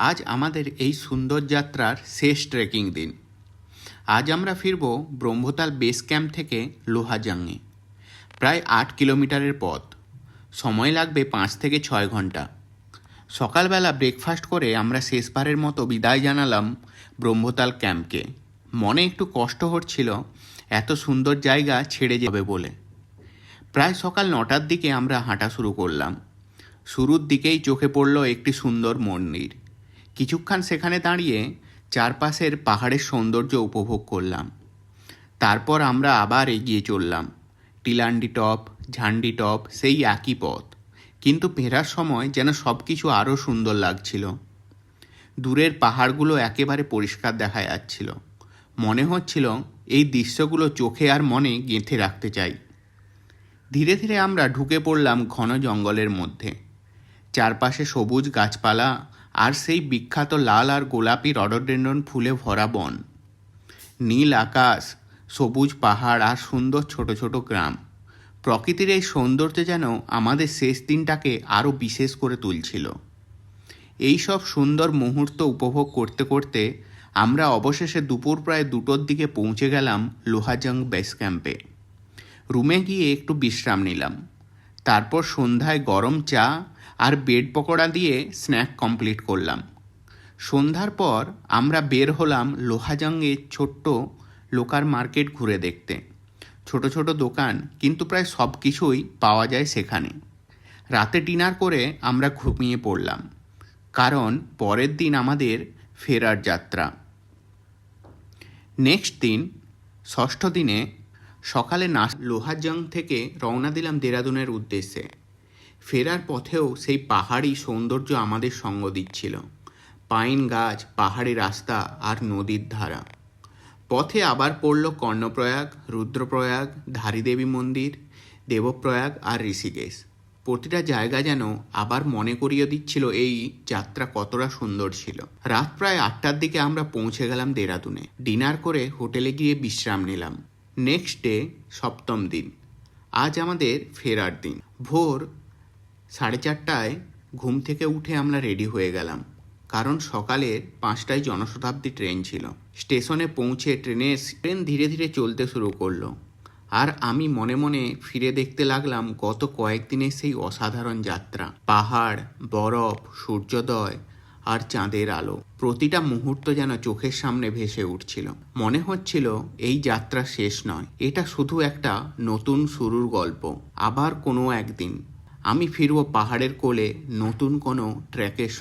আজ আমাদের এই সুন্দর যাত্রার শেষ ট্রেকিং দিন। আজ আমরা ফিরব ব্রহ্মতাল বেস ক্যাম্প থেকে লোহাজাংয়ে। প্রায় 8 কিলোমিটারের পথ। সময় লাগবে 5 থেকে 6 ঘন্টা। সকালবেলা ব্রেকফাস্ট করে আমরা শেষবারের মতো বিদায় জানালাম ব্রহ্মতাল ক্যাম্পকে। মনে একটু কষ্ট হচ্ছিল এত সুন্দর জায়গা ছেড়ে যাবে বলে। প্রায় সকাল 9টার দিকে আমরা হাঁটা শুরু করলাম। শুরুর দিকেই চোখে পড়ল একটি সুন্দর মন্দির। কিছুক্ষণ সেখানে দাঁড়িয়ে চারপাশের পাহাড়ের সৌন্দর্য উপভোগ করলাম। তারপর আমরা আবার এগিয়ে চললাম। টিলান্ডি টপ, ঝান্ডি টপ, সেই একই পথ, কিন্তু ফেরার সময় যেন সব কিছু আরও সুন্দর লাগছিল। দূরের পাহাড়গুলো একেবারে পরিষ্কার দেখা যাচ্ছিল। মনে হচ্ছিল এই দৃশ্যগুলো চোখে আর মনে গেঁথে রাখতে চাই। ধীরে ধীরে আমরা ঢুকে পড়লাম ঘন জঙ্গলের মধ্যে। চারপাশে সবুজ গাছপালা আর সেই বিখ্যাত লাল আর গোলাপি রডোডেন্ড্রন ফুলে ভরা বন। নীল আকাশ, সবুজ পাহাড় আর সুন্দর ছোট ছোট গ্রাম। প্রকৃতির এই সৌন্দর্য যেন আমাদের শেষ দিনটাকে আরও বিশেষ করে তুলছিল। এই সব সুন্দর মুহূর্ত উপভোগ করতে করতে আমরা অবশেষে দুপুর প্রায় 2টোর দিকে পৌঁছে গেলাম লোহাজাং বেস ক্যাম্পে। রুমে গিয়ে একটু বিশ্রাম নিলাম। তারপর সন্ধ্যায় গরম চা আর ব্রেড পকোড়া দিয়ে স্ন্যাক কমপ্লিট করলাম। সন্ধ্যার পর আমরা বের হলাম লোহাজাংয়ের ছোট্ট লোকাল মার্কেট ঘুরে দেখতে। ছোট ছোট দোকান, কিন্তু প্রায় সব কিছুই পাওয়া যায় সেখানে। রাতে ডিনার করে আমরা ঘুমিয়ে পড়লাম, কারণ পরের দিন আমাদের ফেরার যাত্রা। নেক্সট দিন, ষষ্ঠ দিনে সকালে লোহাজাং থেকে রওনা দিলাম দেরাদুনের উদ্দেশ্যে। ফেরার পথেও সেই পাহাড়ি সৌন্দর্য আমাদের সঙ্গ দিচ্ছিল। পাইন গাছ, পাহাড়ি রাস্তা আর নদীর ধারা। পথে আবার পড়ল কর্ণপ্রয়াগ, রুদ্রপ্রয়াগ, ধারীদেবী মন্দির, দেবপ্রয়াগ আর ঋষিকেশ। প্রতিটা জায়গা যেন আবার মনে করিয়ে দিচ্ছিল এই যাত্রা কতটা সুন্দর ছিল। রাত প্রায় 8টার দিকে আমরা পৌঁছে গেলাম দেরাদুনে। ডিনার করে হোটেলে গিয়ে বিশ্রাম নিলাম। নেক্সট ডে, সপ্তম দিন। আজ আমাদের ফেরার দিন। ভোর 4:30টায় ঘুম থেকে উঠে আমরা রেডি হয়ে গেলাম, কারণ সকালের 5টায় জনশতাব্দী ট্রেন ছিল। স্টেশনে পৌঁছে ট্রেন ধীরে ধীরে চলতে শুরু করলো, আর আমি মনে মনে ফিরে দেখতে লাগলাম গত কয়েকদিনের সেই অসাধারণ যাত্রা। পাহাড়, বরফ, সূর্যোদয় আর চাঁদের আলো, প্রতিটা মুহূর্ত যেন চোখের সামনে ভেসে উঠছিল। মনে হচ্ছিল এই যাত্রা শেষ নয়, এটা শুধু একটা নতুন শুরুর গল্প। আবার কোনো একদিন আমি ফিরব পাহাড়ের কোলে, নতুন কোনো ট্র্যাকের